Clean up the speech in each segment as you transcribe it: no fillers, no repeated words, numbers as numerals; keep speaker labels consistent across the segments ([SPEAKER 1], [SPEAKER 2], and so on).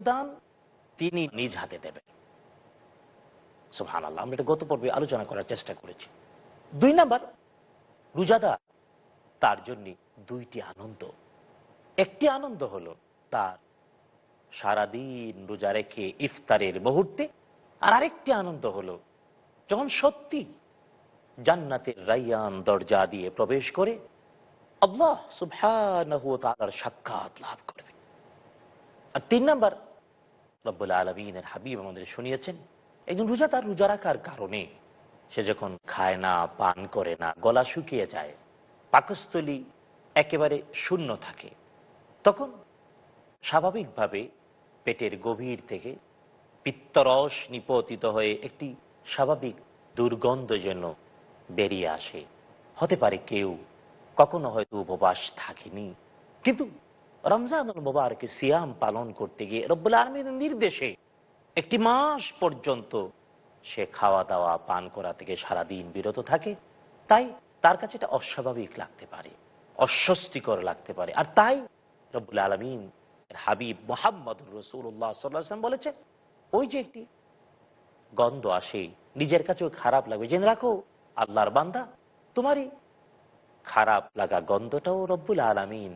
[SPEAKER 1] দান তিনি নিজ হাতে দেবেন। সুবহানাল্লাহ, আমরা এটা গত পর্বে আলোচনা করার চেষ্টা করেছি। 2 নাম্বার, রোজাদার তার জন্য 2টি আনন্দ। একটি আনন্দ হলো তার সারাদিন রোজা রেখে ইফতারের মুহূর্তে, আর আরেকটি আনন্দ হলো যখন সত্যি জান্নাতের রাইয়ান দরজা দিয়ে প্রবেশ করে আল্লাহ সুবহানাহু ওয়া তাআলার সাক্ষাৎ লাভ করবে। আর 3 নাম্বার, রব্বুল আলামিনের হাবিব আমাদের শুনিয়েছেন একজন রোজাদার রোজা রাখার কারণে সে যখন খায় না, পান করে না, গলা শুকিয়ে যায়, পাকস্থলী একেবারে শূন্য থাকে, তখন স্বাভাবিকভাবে পেটের গভীর থেকে পিত্তরস নিপতিত হয়ে একটি স্বাভাবিক দুর্গন্ধ যেন বেরিয়ে আসে। হতে পারে কেউ কখনো হয়তো উপবাস থাকেনি, কিন্তু রমজানুল মুবারকে সিয়াম পালন করতে গিয়ে রব্বুল আলামিনের নির্দেশে একটি মাস পর্যন্ত সে খাওয়া দাওয়া পান করা থেকে সারাদিন বিরত থাকে। তাই তার কাছে এটা অস্বাভাবিক লাগতে পারে, অস্বস্তিকর লাগতে পারে। আর তাই রব্বুল আলামিন হাবিব মুহাম্মদুর রাসূলুল্লাহ সাল্লাল্লাহু আলাইহি ওয়াসাল্লাম বলেছেন, ওই যে একটি গন্ধ আসে নিজের কাছেও খারাপ লাগবে, জেনে রাখো আল্লাহর বান্দা, তোমারই খারাপ লাগা গন্ধটাও রব্বুল আলামিন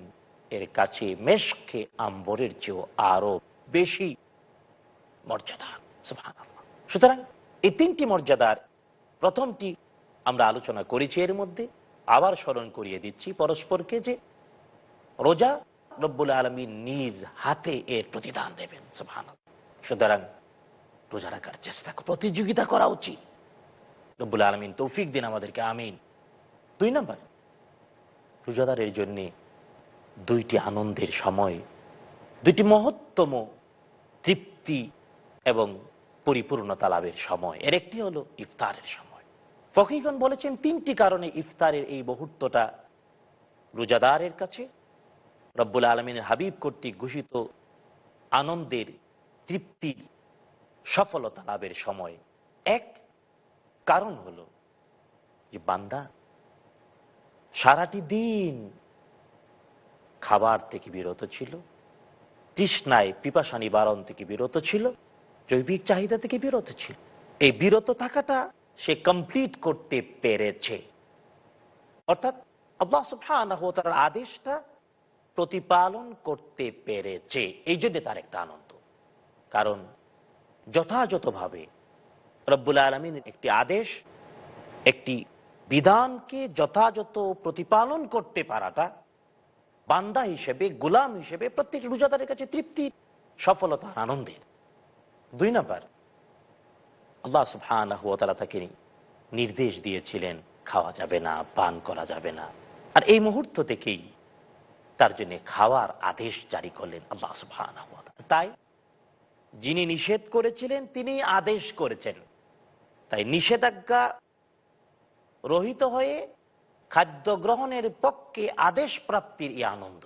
[SPEAKER 1] এর কাছে মেশকে আম্বরের চেয়েও আরো বেশি মর্যাদা। সুবহানাল্লাহ। সুতরাং এই 3টি মর্যাদার প্রথমটি আমরা আলোচনা করেছি, এর মধ্যে আবার স্মরণ করিয়ে দিচ্ছি পরস্পরকে যে রোজা রব্বুল আলামিন নিজ হাতে এর প্রতিদান দেবেন। সুবহানাল্লাহ। সুতরাং রোজা রাখার চেষ্টা, প্রতিযোগিতা করা উচিত। রব্বুল আলামিন তৌফিক দিন আমাদেরকে, আমিন। 2 নাম্বার, রোজাদারের জন্য 2টি আনন্দের সময়, 2টি মহত্তম তৃপ্তি এবং পরিপূর্ণতা লাভের সময়। এর একটি হলো ইফতারের সময়। ফকিহগণ বলেছেন 3টি কারণে ইফতারের এই মুহূর্তটা রোজাদারের কাছে রব্বুল আলামিনের হাবিব কর্তৃক ঘোষিত আনন্দের, তৃপ্তির, সফলতা লাভের সময়। এক কারণ হলো যে বান্দা সারাটি দিন খাবার থেকে বিরত ছিল, তৃষ্ণায় পিপাসা নিবারণ থেকে বিরত ছিল, জৈবিক চাহিদা থেকে বিরত ছিল। এই বিরত থাকাটা সে কমপ্লিট করতে পেরেছে, অর্থাৎ আল্লাহ সুবহানাহু ওয়া তাআলার আদেশটা প্রতিপালন করতে পেরেছে। এই জন্য তার একটা আনন্দ। কারণ যথাযথভাবে রব্বুল আলামিনের একটি আদেশ, একটি বিধানকে যথাযথ প্রতিপালন করতে পারাটা বান্দা হিসেবে, গোলাম হিসেবে প্রত্যেক রোজাদারের কাছে তৃপ্তির, সফলতা, আনন্দের। 2 নাম্বার, আল্লাহ সুবহানাহু ওয়া তাআলা তাকে নির্দেশ দিয়েছিলেন খাওয়া যাবে না, পান করা যাবে না, আর এই মুহূর্ত থেকেই তার জন্য খাওয়ার আদেশ জারি করলেন আল্লাহ সুবহানাহু ওয়া তাআলা। তাই যিনি নিষেধ করেছিলেন তিনি আদেশ করেছেন। তাই নিষেধাজ্ঞা রহিত হয়ে খাদ্য গ্রহণের পক্ষে আদেশ প্রাপ্তির এই আনন্দ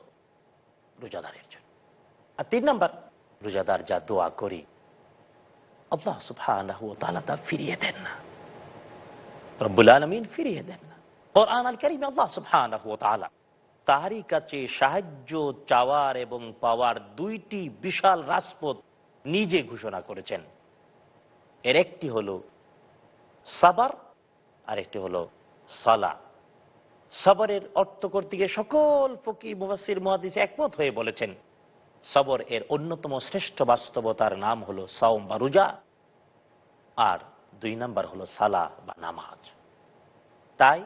[SPEAKER 1] রোজাদারের জন্য। আর 3 নাম্বার, রোজাদার যা দোয়া করি আল্লাহ সুবহানাহু ওয়া তাআলা তা ফিরিয়ে দেন না, রব্বুল আলামিন ফিরিয়ে দেন না। কোরআন আল কারীমে আল্লাহ সুবহানাহু ওয়া তাআলা তারই কাছে সাহায্য চাওয়ার এবং পাওয়ার 2টি বিশাল রাজপথ নিজে ঘোষণা করেছেন। এর একটি হলো সাবর, আর একটি হলো সালাহ। সবরের অর্থ করতে গিয়ে সকল ফকিহ, মুফাসসির, মুহাদ্দিস একমত হয়ে বলেছেন সবর এর অন্যতম শ্রেষ্ঠ বাস্তবতার নাম হলো সাওম বা রোজা, আর 2 নাম্বার হলো সালাহ বা নামাজ। তাই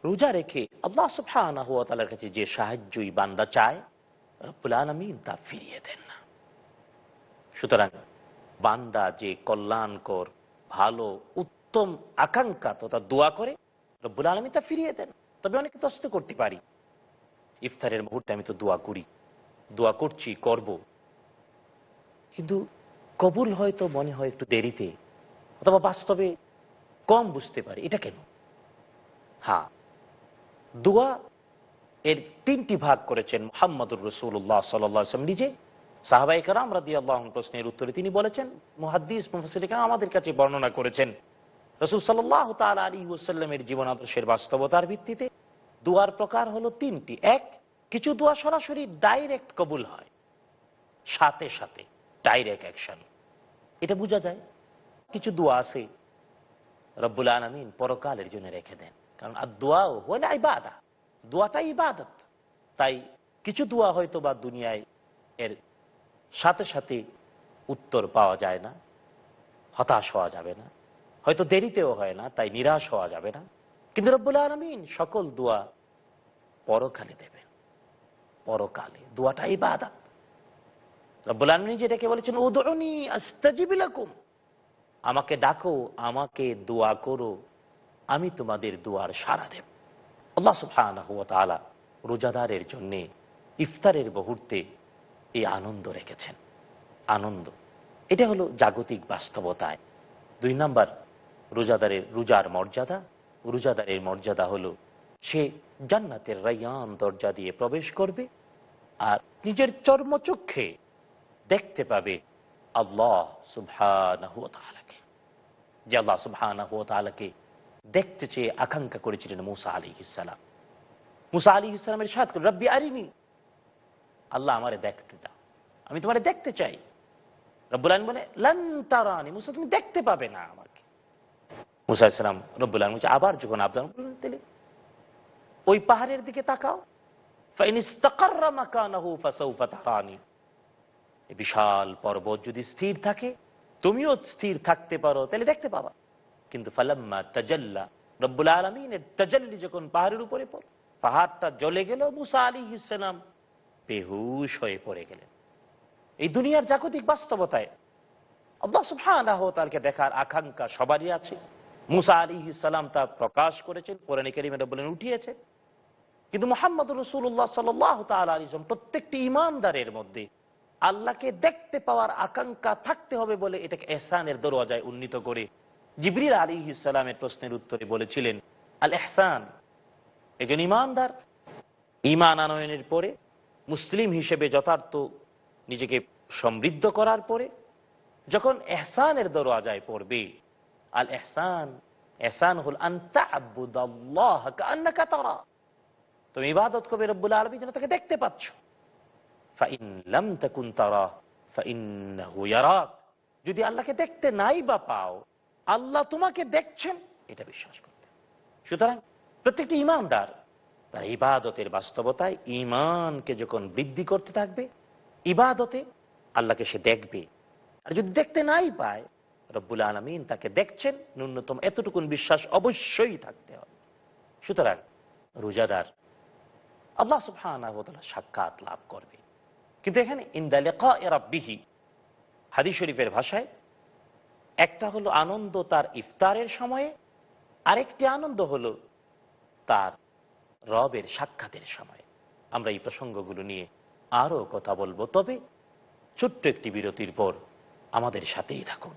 [SPEAKER 1] রোজা রেখে আল্লাহ সুবহানাহু ওয়া তাআলার কাছে যে সাহায্যই বান্দা চায় রব্বুল আলামিন তা ফিরিয়ে দেন না। সুতরাং বান্দা যে কল্যাণকর, ভালো, উত্তম আকাঙ্ক্ষা তথা দোয়া করে রব্বুল আলামিন তা ফিরিয়ে দেন। তবে অনেকে প্রশ্ন করতে পারি, ইফতারের মুহূর্তে আমি তো দোয়া করি, দোয়া করছি, করব, কিন্তু কবুল হয়তো মনে হয় একটু দেরিতে, অথবা বাস্তবে কম বুঝতে পারি, এটা কেন? হ্যাঁ, দোয়া এর 3টি ভাগ করেছেন মুহাম্মদুর রাসূলুল্লাহ সাল্লাল্লাহু আলাইহি ওয়াসাল্লাম নিজে। সাহাবায়ে কেরাম রাদিয়াল্লাহু আনহুম প্রশ্নের উত্তরে তিনি বলেছেন, মুহাদ্দিস, মুফাসসির কেরাম আমাদের কাছে বর্ণনা করেছেন, রাসূল সাল্লাল্লাহু তাআলা আলাইহি ওয়াসাল্লামের জীবন আদর্শের বাস্তবতার ভিত্তিতে দোয়ার প্রকার হলো 3টি। এক, কিছু দোয়া সরাসরি ডাইরেক্ট কবুল হয়, সাথে সাথে ডাইরেক্ট অ্যাকশন। এটা বোঝা যায়। কিছু দোয়া আছে রব্বুল আলামিন পরকালের জন্য রেখে দেন, কারণ আর দোয়াও হলে ইবাদত, দোয়াটাই ইবাদত। তাই কিছু দোয়া হয়তো বা দুনিয়ায় এর সাথে সাথে উত্তর পাওয়া যায় না, হতাশ হওয়া যাবে না, হয়তো দেরিতেও হয় না, তাই নিরাশ হওয়া যাবে না। কিন্তু রব্বুল আলামিন সকল দোয়া পরকালে দেবেন। পরকালে দোয়াটা ইবাদত। রব্বুল আলামিন যেটাকে বলেছেন উদউনি আস্তাজিব লাকুম, আমাকে ডাকো, আমাকে দোয়া করো, আমি তোমাদের দোয়ার সাড়া দেব। আল্লাহ সুবহানাহু ওয়া তাআলা রোজাদারের জন্য ইফতারের মুহূর্তে এই আনন্দ রেখেছেন। আনন্দ এটা হলো জাগতিক বাস্তবতায়। 2 নাম্বার, রোজার মর্যাদা। রোজাদারের মর্যাদা হলো সে জান্নাতের রায়্যান দরজা দিয়ে প্রবেশ করবে আর নিজের চর্মচক্ষে দেখতে পাবে আল্লাহ সুবহানাহু ওয়া তাআলাকে, যে আল্লাহ সুবহানাহু ওয়া তাআলাকে দেখতে চেয়ে আকাঙ্ক্ষা করেছিলেন মুসা আলাইহিস সালাম। মুসা আলাইহিস সালামের ইরশাদ করেন, রব্বি আরিনি, আল্লাহ আমারে দেখতে দাও, আমি তোমারে দেখতে চাই। রব্বুল আলামিন বলে লান তারানি, মুসা তুমি দেখতে পাবে না আমাকে। মুসা আলাইহিস সালাম রব্বুল আলামিন আবার যখন আবদার করলেন, তাহলে ওই পাহাড়ের দিকে তাকাও, ফাইন ইসতাকাররা মাকানাহু ফাসাউফা তারানি, এই বিশাল পর্বত যদি স্থির থাকে, তুমিও স্থির থাকতে পারো, তাহলে দেখতে পাবা। কিন্তু ফালাম্মা তাজাল্লা, রব্বুল আলামিনের তাজাল্লি যখন পাহাড়ের উপরে পড়ল, পাহাড়টা জ্বলে গেল, মুসা আলাইহিস সালাম বেহুশ হয়ে পড়ে গেলেন। এই দুনিয়ার জাগতিক বাস্তবতায় আল্লাহ সুবহানাহু ওয়া তাআলাকে দেখার আকাঙ্ক্ষা সবারই আছে। মুসা আলাইহিস সালাম তা প্রকাশ করেছেন, কোরআনে কারীমে বলেন উঠিয়েছে। কিন্তু মুহাম্মদুর রাসূলুল্লাহ সাল্লাল্লাহু তাআলা আলাইহি ওয়াসাল্লাম প্রত্যেকটি ঈমানদারের মধ্যে আল্লাহকে দেখতে পাওয়ার আকাঙ্ক্ষা থাকতে হবে বলে এটাকে ইহসানের দরওয়াজায় উন্নীত করে জিবরিল আলাইহিস সালামের প্রশ্নের উত্তরে বলেছিলেন, আল ইহসান, একজন ঈমানদার ঈমান আনয়নের পরে মুসলিম হিসেবে যথার্থ নিজেকে সমৃদ্ধ করার পরে যখন ইহসানের দরওয়াজায় পড়বে, আল ইহসান, ইহসান হল আন তা'বুদাল্লাহ কাআন্নাকা তারা, তুমি ইবাদত করবে রব্বুল আলামিন যেন তাকে দেখতে পাচ্ছ। ফাইন লাম তাকুন তারা ফাইন্নাহু ইয়ারাক, যদি আল্লাহকে দেখতে নাই বা পাও, আল্লাহ তোমাকে দেখছেন, এটা বিশ্বাস করতে। সুতরাং প্রত্যেকটি ঈমানদার তার ইবাদতের বাস্তবতায় ঈমানকে যখন বৃদ্ধি করতে থাকবে, ইবাদতে আল্লাহকে সে দেখবে। আর যদি দেখতে নাই পায়, রব্বুল আলামিন তাকে দেখছেন, ন্যূনতম এতটুকুন বিশ্বাস অবশ্যই থাকতে হবে। সুতরাং রোজাদার আল্লাহ সুবহানাহু ওয়া তাআলার সাক্ষাৎ লাভ করবে। কিন্তু এখানে ইনদা লিকাኢ রাব্বিহি, হাদিস শরীফের ভাষায় একটা হলো আনন্দ তার ইফতারের সময়ে, আরেকটি আনন্দ হলো তার রবের সাক্ষাতের সময়। আমরা এই প্রসঙ্গগুলো নিয়ে আরো কথা বলবো, তবে ছোট্ট একটি বিরতির পর আমাদের সাথেই থাকুন।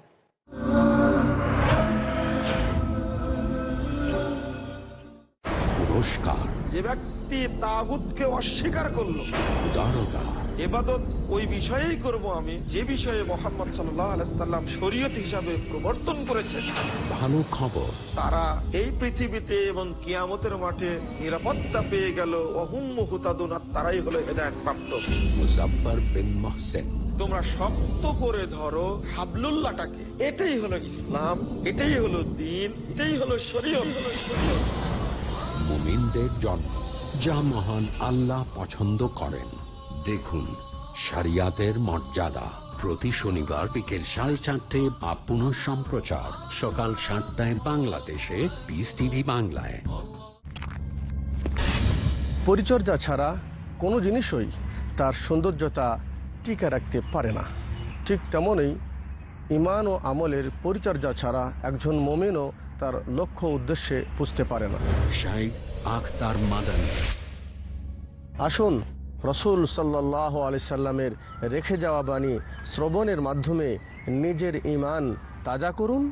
[SPEAKER 2] পুরস্কার,
[SPEAKER 3] যে ব্যক্তি তাগুতকে অস্বীকার করলো,
[SPEAKER 2] উদারতা,
[SPEAKER 3] ইবাদত ওই বিষয়েই করব আমি যে বিষয়ে মুহাম্মদ সাল্লাল্লাহু আলাইহি সাল্লাম শরীয়ত হিসাবে প্রবর্তন করেছেন।
[SPEAKER 2] ভালো খবর,
[SPEAKER 3] তারা এই পৃথিবীতে এবং কিয়ামতের মাঠে নিরাপত্তা পেয়ে গেল। ওহুম মুহতাদুন, তারাই হলো হেদায়েত প্রাপ্ত।
[SPEAKER 2] মুজাফফর বিন মুহসিন।
[SPEAKER 3] তোমরা শক্ত করে ধরো হাবলুল্লাহটাকে, এটাই হলো ইসলাম, এটাই হলো দ্বীন, এটাই হলো শরীয়ত।
[SPEAKER 2] মুমিনদের জন্য যা মহান আল্লাহ পছন্দ করেন। দেখুন শরিয়াতের মর্যাদা, প্রতি শনিবার বিকেল 4:30 বা পুনঃ সম্প্রচার সকাল 7টায় বাংলাদেশে পিস টিভি বাংলায়।
[SPEAKER 4] পরিচর্যা ছাড়া কোনো জিনিসই তার সৌন্দর্যতা টিকে রাখতে পারে না। ঠিক তেমনই ঈমান ও আমলের পরিচর্যা ছাড়া একজন মুমিনও তার লক্ষ্য উদ্দেশ্যে বুঝতে পারে না।
[SPEAKER 2] শাইখ আখতার মাদানী।
[SPEAKER 4] আসুন রসুল সাল্লাল্লাহু আলাইহি সাল্লামের রেখে যাওয়া বাণী শ্রবণের মাধ্যমে নিজের ঈমান তাজা করুন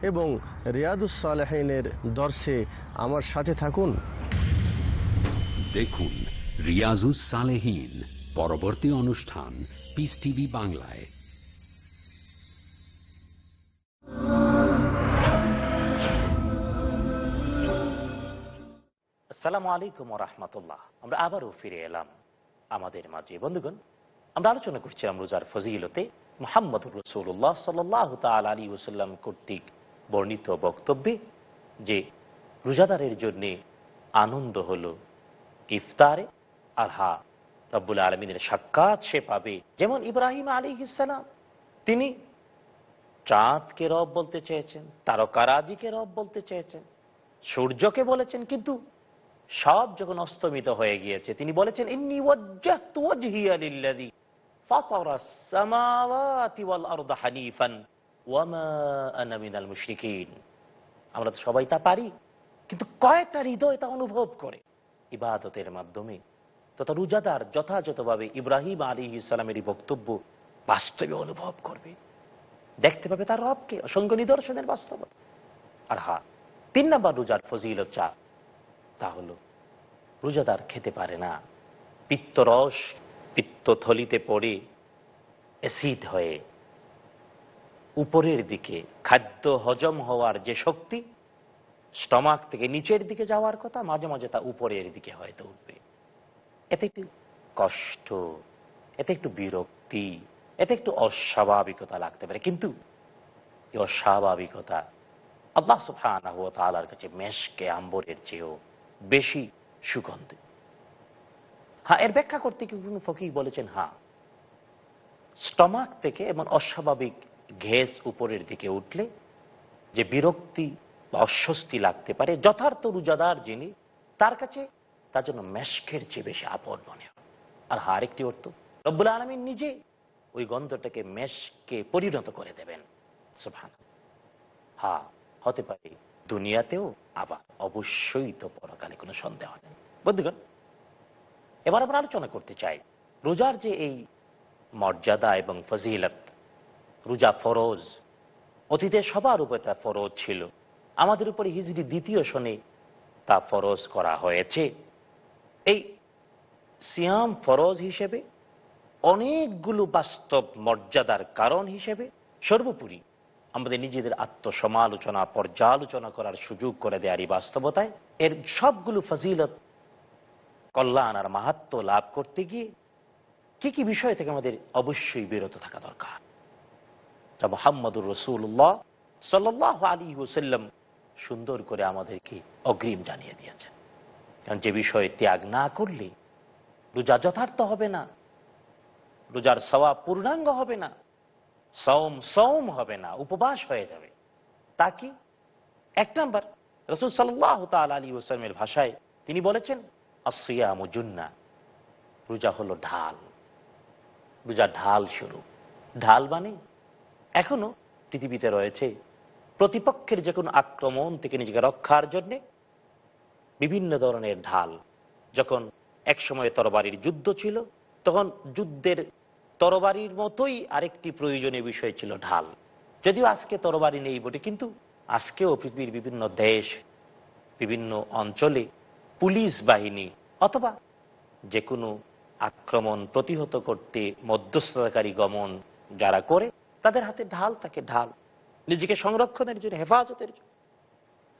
[SPEAKER 4] এবং রিয়াদুস সালেহিনের দর্শে আমার সাথে থাকুন।
[SPEAKER 2] দেখুন রিয়াজুস সালেহীন পরবর্তী অনুষ্ঠান পিস টিভি বাংলায়।
[SPEAKER 1] আসসালামু আলাইকুম ওয়া রাহমাতুল্লাহ। আমরা আবারও ফিরে এলাম আমাদের মাঝে। বন্ধুগণ, আমরা আলোচনা করছিলাম রোজার ফজিলতে মুহাম্মদুর রাসূলুল্লাহ সাল্লাল্লাহু তাআলা আলাইহি ওয়াসাল্লাম কর্তৃক বর্ণিত বক্তব্যে যে রোজাদারের জন্য আনন্দ হলো ইফতারে, আর হ্যাঁ, রব্বুল আলমিনের সাক্ষাৎ সে পাবে। যেমন ইব্রাহিম আলাইহিস সালাম, তিনি চাঁদকে রব বলতে চেয়েছেন, তারকারাজিকে রব বলতে চেয়েছেন, সূর্যকে বলেছেন, কিন্তু সব যখন অস্তমিত হয়ে গিয়েছে তিনি বলেছেন ইন্নী ওয়াজ্জাহতু ওয়াজহিয়া লিল্লাযী ফাতারাস সামাওয়াতি ওয়াল আরদা হানিফান ওয়া মা আনা মিনাল মুশরিকিন। আমরা তো সবাই তা পারি, কিন্তু কয়েকটা হৃদয় তা অনুভব করে ইবাদতের মাধ্যমে। তথা রোজাদার যথাযথভাবে ইব্রাহিম আলাইহিস সালামের বক্তব্য বাস্তবে অনুভব করবে, দেখতে পাবে তার রবকে, অসংখ্য নিদর্শনের বাস্তবতা। আর হ্যাঁ, 3 নম্বর রোজার ফজিলত তা হলো রোজাদার খেতে পারে না, পিত্তরস পিত্তথলিতে পড়ে অ্যাসিড হয়ে উপরের দিকে খাদ্য হজম হওয়ার যে শক্তি স্টমাক থেকে নিচের দিকে যাওয়ার কথা, মাঝে মাঝে তা উপরের দিকে হয়তো উঠবে। এতে একটু কষ্ট, এতে একটু বিরক্তি, এতে একটু অস্বাভাবিকতা লাগতে পারে, কিন্তু এই অস্বাভাবিকতা আল্লাহ সুবহানাহু ওয়া তাআলার কাছে মেশকে আম্বরের চেয়েও বেশি সুগন্ধি। হ্যাঁ, এর ব্যাখ্যা করতে কি কোনো ফকিহ বলেছেন, হ্যাঁ, স্টমাক থেকে এমন অস্বাভাবিক গ্যাস উপরের দিকে উঠলে যে বিরক্তি বা অস্বস্তি লাগতে পারে, যথার্থ রোজাদার যিনি তার কাছে তার জন্য মেশকের চেয়ে বেশি আপদ মনে হয়। আর হ্যাঁ, আরেকটি অর্থ, রব্বুল আলামিন নিজে ওই গন্ধটাকে মেশকে পরিণত করে দেবেন। সুবহানাল্লাহ। হ্যাঁ, হতে পারে দুনিয়াতেও, আবার অবশ্যই তো পরকালে, কোনো সন্দেহ নেই। বন্ধুগণ, এবার আমরা আলোচনা করতে চাই রোজার যে এই মর্যাদা এবং ফজিলত। রোজা ফরজ, অতীতে সবার উপরে তা ফরজ ছিল, আমাদের উপরে হিজরি 2য় সনে তা ফরজ করা হয়েছে। এই সিয়াম ফরজ হিসেবে, অনেকগুলো বাস্তব মর্যাদার কারণ হিসেবে, সর্বোপরি আমাদের নিজেদের আত্মসমালোচনা পর্যালোচনা করার সুযোগ করে দেয়ার এই বাস্তবতায় এর সবগুলো ফজিলত, কল্যাণ আর মাহাত্ম্য লাভ করতে গিয়ে কি কি বিষয় থেকে আমাদের অবশ্যই বিরত থাকা দরকার, যা মুহাম্মদুর রাসূলুল্লাহ সাল্লাল্লাহু আলাইহি ওয়াসাল্লাম সুন্দর করে আমাদেরকে অগ্রিম জানিয়ে দিয়েছেন। কারণ যে বিষয়ে ত্যাগ না করলে রোজা যথার্থ হবে না, রোজার সওয়াব পূর্ণাঙ্গ হবে না, সওম হবে না, উপবাস হয়ে যাবে। তা কি? 1 নাম্বার, রাসূল সাল্লাল্লাহু তাআলা আলাইহি ওয়াসাল্লামের ভাষায় তিনি বলেছেন আসিয়ামু জুন্নাহ, রোজা হলো ঢাল। রোজা ঢাল স্বরূপ। ঢাল মানে এখনো পৃথিবীতে রয়েছে প্রতিপক্ষের যে কোনো আক্রমণ থেকে নিজেকে রক্ষার জন্য বিভিন্ন ধরনের ঢাল। যখন এক সময় তরবারির যুদ্ধ ছিল, তখন যুদ্ধের তরবারির মতোই আরেকটি প্রয়োজনীয় বিষয় ছিল ঢাল। যদিও আজকে তরবারি নেই বটে, কিন্তু আজকেও পৃথিবীর বিভিন্ন দেশ, বিভিন্ন অঞ্চলে পুলিশ বাহিনী অথবা যে কোনো আক্রমণ প্রতিহত করতে মধ্যস্থতাকারী গমন যারা করে, তাদের হাতে ঢাল থাকে, ঢাল নিজেকে সংরক্ষণের জন্য, হেফাজতের জন্য।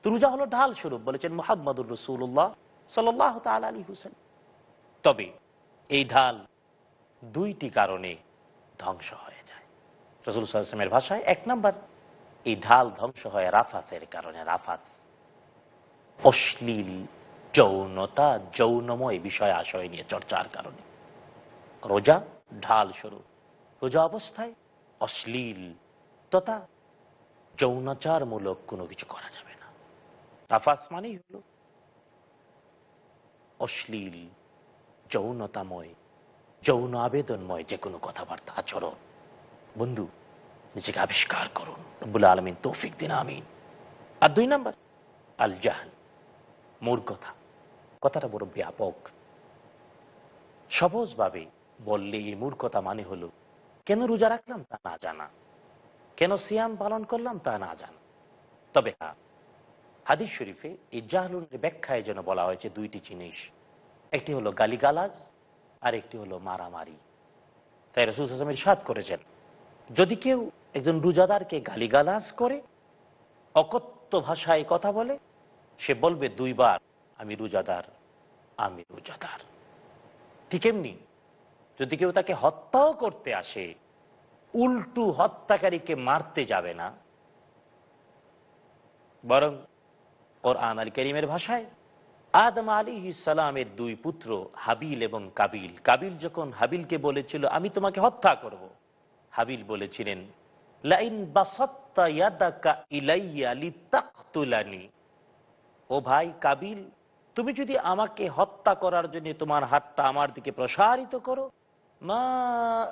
[SPEAKER 1] রোজা হলো ঢাল স্বরূপ বলেছেন মুহাম্মদুর রাসূলুল্লাহ সাল্লাল্লাহু তাআলা আলাইহি ওয়াসাল্লাম। তবে এই ঢাল 2টি কারণে ধ্বংস হয়ে যায়। রাসূল সাল্লাল্লাহু আলাইহি ওয়াসাল্লামের ভাষায় 1 নাম্বার, এই ঢাল ধ্বংস হয় রাফাতের কারণে। রাফাত অশ্লীল যৌনতা, যৌনময় বিষয় আশয় নিয়ে চর্চার কারণে রোজা ঢাল স্বরূপ। রোজা অবস্থায় অশ্লীল তথা যৌনাচারমূলক কোনো কিছু করা যাবে না। রাফাত মানেই হলো অশ্লীল, যৌনতাময়, যৌন আবেদনময় যে কোনো কথাবার্তা, আচরণ। বন্ধু, নিজেকে আবিষ্কার করুন, রব্বুল আলামিন তৌফিক দিন, আমিন। আর 2 নাম্বার, আল জাহল, মূর্খতা। কথাটা বড় ব্যাপক। সহজভাবে বললে এই মূর্খতা মানে হলো কেন রোজা রাখলাম তা না জানা, কেন সিয়াম পালন করলাম তা না জানা। তবে হ্যাঁ, হাদিস শরীফে এই জাহলুনের ব্যাখ্যায় যেন বলা হয়েছে 2টি জিনিস, একটি হলো গালিগালাজ আর একটি হলো মারামারি। তাই রাসূল সাল্লাল্লাহু আলাইহি ওয়াসাল্লাম ইরশাদ করেছেন, যদি কেউ একজন রোজাদারকে গালিগালাজ করে, অকথ্য ভাষায় কথা বলে, সে বলবে 2 বার আমি রোজাদার, আমি রোজাদার। ঠিক এমনি যদি কেউ তাকে হত্যাও করতে আসে, উল্টু হত্যাকারীকে মারতে যাবে না, বরং কোরআন আল কারীমের ভাষায় আদম আলাইহিস সালামের দুই পুত্র হাবিল এবং কাবিল, কাবিল যখন হাবিলকে বলেছিল আমি তোমাকে হত্যা করব, হাবিল বলেছিলেন লাইন বাসাত্তা ইয়াদাকা ইলাইয়া লিতাকতুলানি, ও ভাই কাবিল, তুমি যদি আমাকে হত্যা করার জন্য তোমার হাতটা আমার দিকে প্রসারিত করো, মা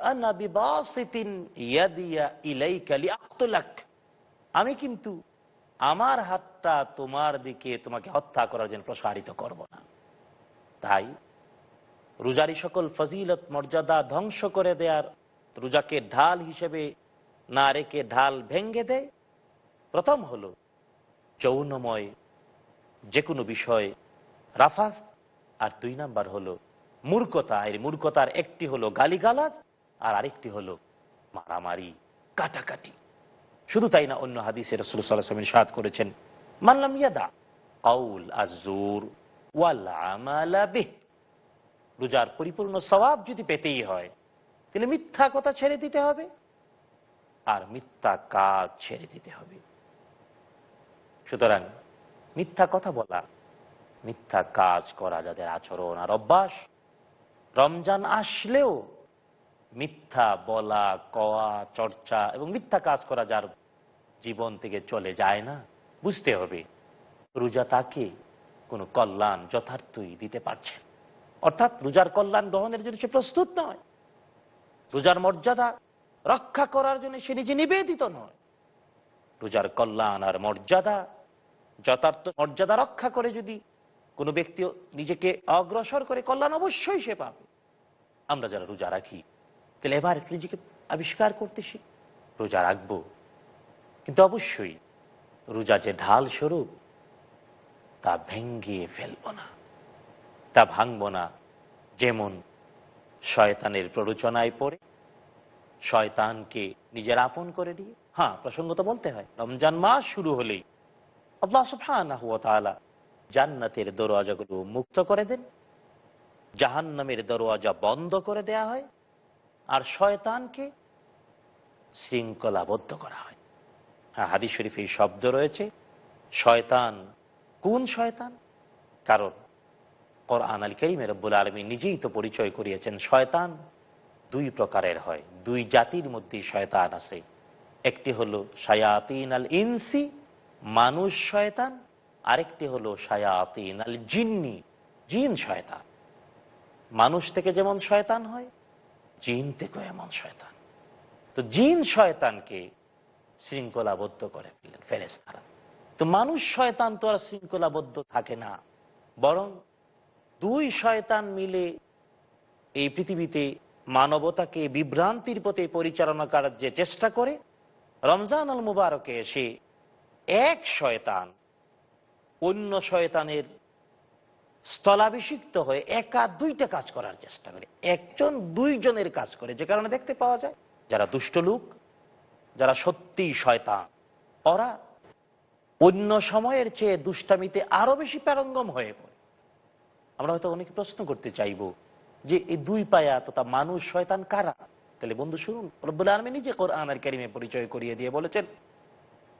[SPEAKER 1] আনা বিবাসিতিন ইয়াদিয়া ইলাইকা লিআকতুলাক, আমি কিন্তু আমার হাতটা তোমার দিকে তোমাকে হত্যা করার জন্য প্রসারিত করব না। তাই রোজারি সকল ফজিলত মর্যাদা ধ্বংস করে দেয়ার, রোজাকে ঢাল হিসেবে না রেখে ঢাল ভেঙ্গে দেয়। প্রথম হলো যৌনময় যে কোনো বিষয় রাফাস, আর 2 নাম্বার হলো মূর্খতা। এর মূর্খতার একটি হলো গালিগালাজ, আর আরেকটি হলো মারামারি কাটাকাটি। শুধু তাই না, অন্য হাদিসে রাসূল সাল্লাল্লাহু আলাইহি ওয়াসাল্লাম ইরশাদ করেছেন মান লাম ইয়াদা কাউল আয-যুর ওয়াল আমালা বিহ, রোজার পরিপূর্ণ সওয়াব যদি পেতেই হয় তাহলে মিথ্যা কথা ছেড়ে দিতে হবে আর মিথ্যা কাজ ছেড়ে দিতে হবে। সুতরাং মিথ্যা কথা বলা, মিথ্যা কাজ করা যাদের আচরণ আর অভ্যাস, রমজান আসলেও মিথ্যা বলা, কওয়া, চর্চা এবং মিথ্যা কাজ করা যার জীবন থেকে চলে যায় না, বুঝতে হবে রোজা তাকে কোনো কল্যাণ যথার্থই দিতে পারছে, অর্থাৎ রোজার কল্যাণ গ্রহণের জন্য সে প্রস্তুত নয়, রোজার মর্যাদা রক্ষা করার জন্য সে নিজে নিবেদিত নয়। রোজার কল্যাণ আর মর্যাদা, যথার্থ মর্যাদা রক্ষা করে যদি কোনো ব্যক্তি নিজেকে অগ্রসর করে, কল্যাণ অবশ্যই সে পাবে। আমরা যারা রোজা রাখি তাহলে এবার নিজেকে আবিষ্কার করতে শিখি, রোজা রাখবো, কিন্তু অবশ্যই রোজা যে ঢাল স্বরূপ তা ভেঙ্গে ফেলবো না, তা ভাঙবো না। যেমন শয়তানের প্ররোচনায় পড়ে শয়তানকে নিজের আপন করে দিয়ে, হ্যাঁ প্রসঙ্গত বলতে হয়, রমজান মাস শুরু হলেই আল্লাহ সুবহানাহু ওয়া তাআলা জান্নাতের দরওয়াজাগুলো মুক্ত করে দেন, জাহান্নামের দরওয়াজা বন্ধ করে দেয়া হয়, আর শয়তানকে শৃঙ্খলাবদ্ধ করা হয়। হ্যাঁ, হাদিস শরীফে এই শব্দ রয়েছে শয়তান। কোন শয়তান? কারণ কোরআন আল কারীমে রব্বুল আলামিন নিজেই তো পরিচয় করিয়েছেন শয়তান 2 প্রকারের হয়, 2 জাতির মধ্যে শয়তান আছে। একটি হলো শায়াতিন আল ইনসি, মানুষ শয়তান, আরেকটি হলো শায়াতিন আল জিন্নি, জিন শয়তান। মানুষ থেকে যেমন শয়তান হয়, জিন থেকেও এমন শয়তান। তো জিন শয়তানকে শৃঙ্খলাবদ্ধ করে ফেললেন ফেরেশতারা। তো মানুষ শয়তান তো আর শৃঙ্খলাবদ্ধ থাকে না, বরং 2 শয়তান মিলে এই পৃথিবীতে মানবতাকে বিভ্রান্তির পথে পরিচালনা করার যে চেষ্টা করে, রমজান আল মুবারকে এসে এক শয়তান অন্য শয়তানের স্থলাভিষিক্ত হয়ে একা 2টা কাজ করার চেষ্টা করে, একজন 2 জনের কাজ করে। যে কারণে দেখতে পাওয়া যায় যারা দুষ্ট লোক, যারা সত্যিই শয়তান, ওরা অন্য সময়ের চেয়ে দুষ্টামিতে আরো বেশি পারঙ্গম হয়ে পড়ে। আমরা হয়তো অনেকে প্রশ্ন করতে চাইবো যে এই 2 পায়া তথা মানুষ শয়তান কারা? তাহলে বন্ধু শুনুন, রব্বুল আলামিন নিজে কোরআন আল কারীমে পরিচয় করিয়ে দিয়ে বলেছেন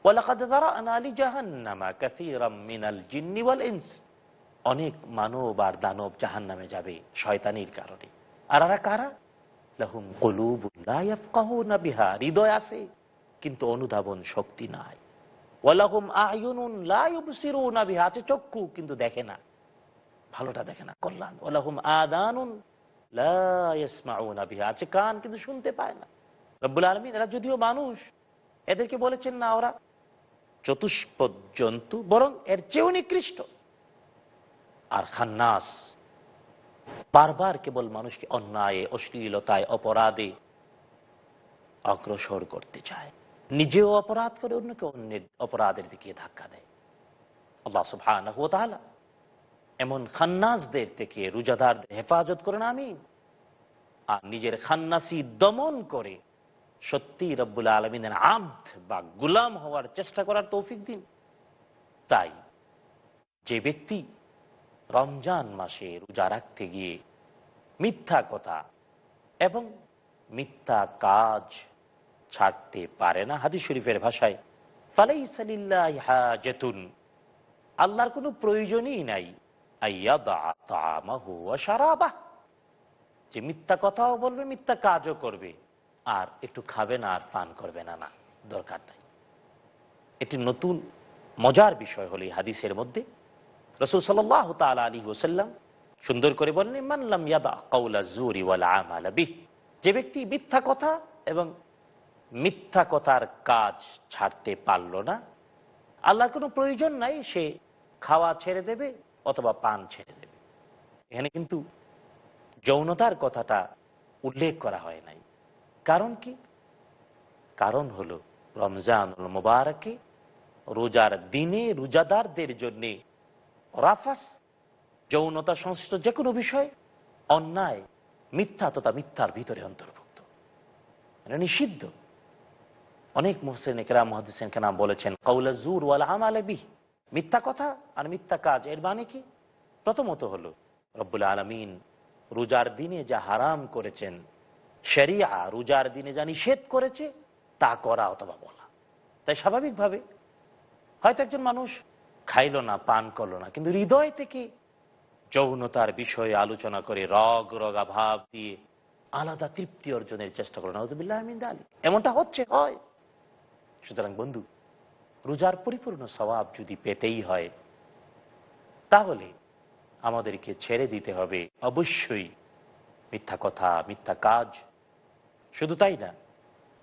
[SPEAKER 1] ওয়ালাকাদ যারানা লিজাহান্নামা কাসীরাম মিনাল জিন্নি ওয়াল ইনস, অনেক মানব আর দানব জাহান্নামে যাবে শয়তানির কারণে। আর এরা কারা? লাহুম কুলুবুন লা ইয়াফকাহুনা বিহা, হৃদয় আছে কিন্তু অনুধাবন শক্তি নাই। ওয়ালাহুম আ'য়ুনুন লা ইউবসিরুনা বিহা, আছে চক্ষু কিন্তু দেখে না, ভালোটা দেখে না, কল্যাণ। ওয়ালাহুম আযানুন লা ইয়াসমাউনা বিহা, আছে কান কিন্তু শুনতে পায় না। রব্বুল আলামিন এরা যদিও মানুষ, এদেরকে বলেছেন না ওরা চতুষ্পদ জন্তু, বরং এর চেয়েও নিকৃষ্ট। আর খান্নাস বারবার কেবল মানুষকে অন্যায়, অশ্লীলতায়, অপরাধে অগ্রসর করতে চায়, নিজেও অপরাধ করে অন্যকে অন্যের অপরাধের দিকে ধাক্কা দেয়। আল্লাহ সুবহানাহু ওয়া তাআলা এমন খান্নাসদের থেকে রোজাদারদের হেফাজত করেন, আমিন। আর নিজের খান্নাসি দমন করে সত্যি রব্বুল আলামিনের আব্দ বা গোলাম হওয়ার চেষ্টা করার তৌফিক দিন। তাই যে ব্যক্তি রমজান মাসে রোজা রাখতে গিয়ে মিথ্যা কথা, এবং মিথ্যা কাজ ছাড়তে পারে না। হাদিস শরীফের ভাষায় ফালাইসা লিল্লাহি হাজাতুন, আল্লাহর কোনো প্রয়োজনই নাই আইয়াদা তাআমাহু ওয়া শারাবাহু, যে মিথ্যা কথাও বলবে মিথ্যা কাজও করবে আর একটু খাবে না আর পান করবে না, না, দরকার নাই। এটি নতুন মজার বিষয় হলো এই হাদিসের মধ্যে রাসূল সাল্লাল্লাহু তাআলা আলাইহি ওয়াসাল্লাম সুন্দর করে বললেন, মান লাম ইয়াদা কাওলা যুরি ওয়াল আমালা বিহ, যে ব্যক্তি মিথ্যা কথা এবং মিথ্যা কথার কাজ ছাড়তে পারল না, আল্লাহর কোনো প্রয়োজন নাই, সে খাওয়া ছেড়ে দেবে অথবা পান ছেড়ে দেবে। এখানে কিন্তু যৌনতার কথাটা উল্লেখ করা হয় নাই। কারণ কি? কারণ হলো রমজানুল মুবারকে রোজার দিনে রোজাদারদের জন্যে রাফাস, যৌনতা সংশ্লিষ্ট যে কোনো বিষয়, অন্যায়, মিথ্যা তথা মিথ্যার ভিতরে অন্তর্ভুক্ত, মানে নিষিদ্ধ। অনেক মুফাসসিরিন কেরাম, মুহাদ্দিসিন কেরাম বলেছেন কাউলা যুর ওয়াল আমাল বিহ, মিথ্যা কথা আর মিথ্যা কাজ। এর মানে কি? প্রথমত হলো রব্বুল আলামিন রোজার দিনে যা হারাম করেছেন, শরিয়া রোজার দিনে যা নিষেধ করেছে তা করা অথবা বলা। তাই স্বাভাবিকভাবে হয়তো একজন মানুষ খাইল না, পান করলো না, কিন্তু হৃদয় থেকে যৌনতার বিষয়ে আলোচনা করে রগ রগা ভাব দিয়ে আলাদা তৃপ্তি অর্জনের চেষ্টা করলো, নাউযুবিল্লাহি মিন যালিক, এমনটা হচ্ছে, হয়। সুতরাং বন্ধু, রোজার পরিপূর্ণ সওয়াব যদি পেতেই হয় তাহলে আমাদেরকে ছেড়ে দিতে হবে অবশ্যই মিথ্যা কথা, মিথ্যা কাজ। শুধু তাই না,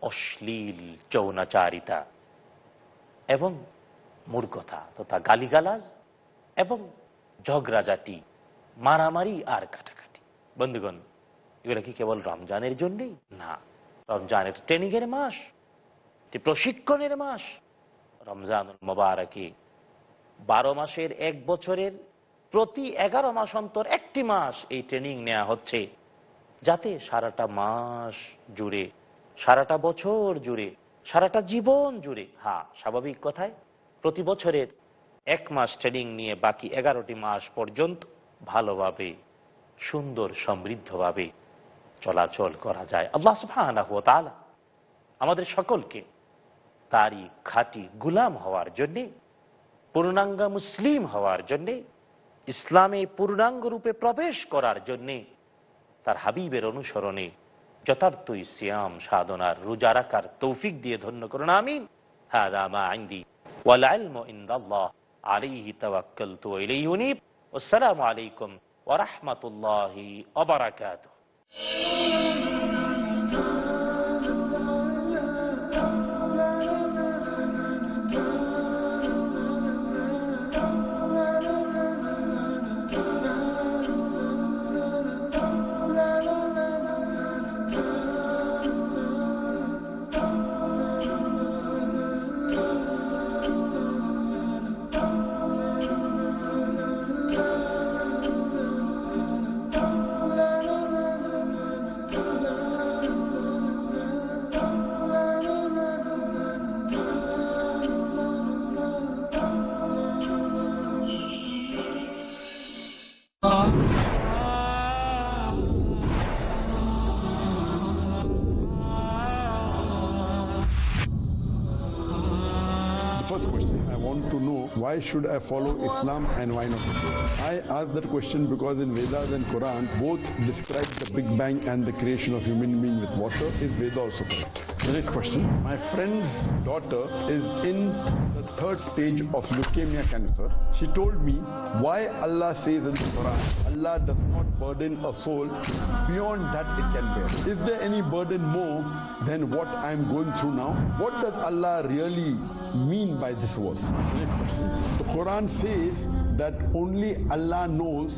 [SPEAKER 1] অশ্লীল যৌনাচারিতা এবং মূর্খতা তথা গালিগালাজ এবং ঝগড়াঝাটি, মারামারি আর কাটাকাটি। বন্ধুগণ, এগুলো কি কেবল রমজানের জন্যই? না, রমজানের ট্রেনিংয়ের মাস, প্রশিক্ষণের মাস। রমজানুল মুবারকে 12 মাসের 1 বছরের প্রতি 11 মাস অন্তর একটি মাস এই ট্রেনিং নেওয়া হচ্ছে, যাতে সারাটা মাস জুড়ে, সারাটা বছর জুড়ে, সারাটা জীবন জুড়ে, হ্যাঁ স্বাভাবিক কথায় প্রতি বছরের 1 মাস ট্রেনিং নিয়ে বাকি 11টি মাস পর্যন্ত ভালোভাবে, সুন্দর, সমৃদ্ধভাবে চলাচল করা যায়। আল্লাহ সুবহানাহু ওয়া তাআলা আমাদের সকলকে তারই খাঁটি গুলাম হওয়ার জন্যে, পূর্ণাঙ্গ মুসলিম হওয়ার জন্যে, ইসলামে পূর্ণাঙ্গ রূপে প্রবেশ করার জন্যে, তার হাবিবের অনুসরণে যথার্থই সিয়াম সাধনার, রোজা রাখার তৌফিক দিয়ে ধন্য করুন, আমিন। হাযা মা ইনদি ওয়াল ইলমু ইনদাল্লাহ আলাইহি তাওয়াক্কালতু ওয়া ইলাইহি উনীব। আসসালামু আলাইকুম ওয়া রাহমাতুল্লাহি ওয়া বারাকাতুহু।
[SPEAKER 5] First question, I want to know why should I follow Islam and why not? I ask that question because in Vedas and Quran both describe the Big Bang and the creation of human being with water. Is Veda also correct? The next question, my friend's daughter is in the 3rd stage of leukemia cancer. She told me why Allah says in the Quran, Allah does not burden a soul beyond that it can bear. Is there any burden more than what I am going through now? What does Allah really mean by this verse? Next question. The Quran says that only Allah knows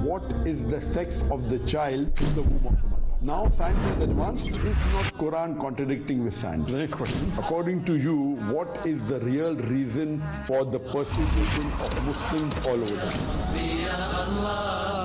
[SPEAKER 5] what is the sex of the child in the womb of the mother. Now science is advanced. Is not Quran contradicting with science? The next question. According to you, what is the real reason for the persecution of Muslims all over the world?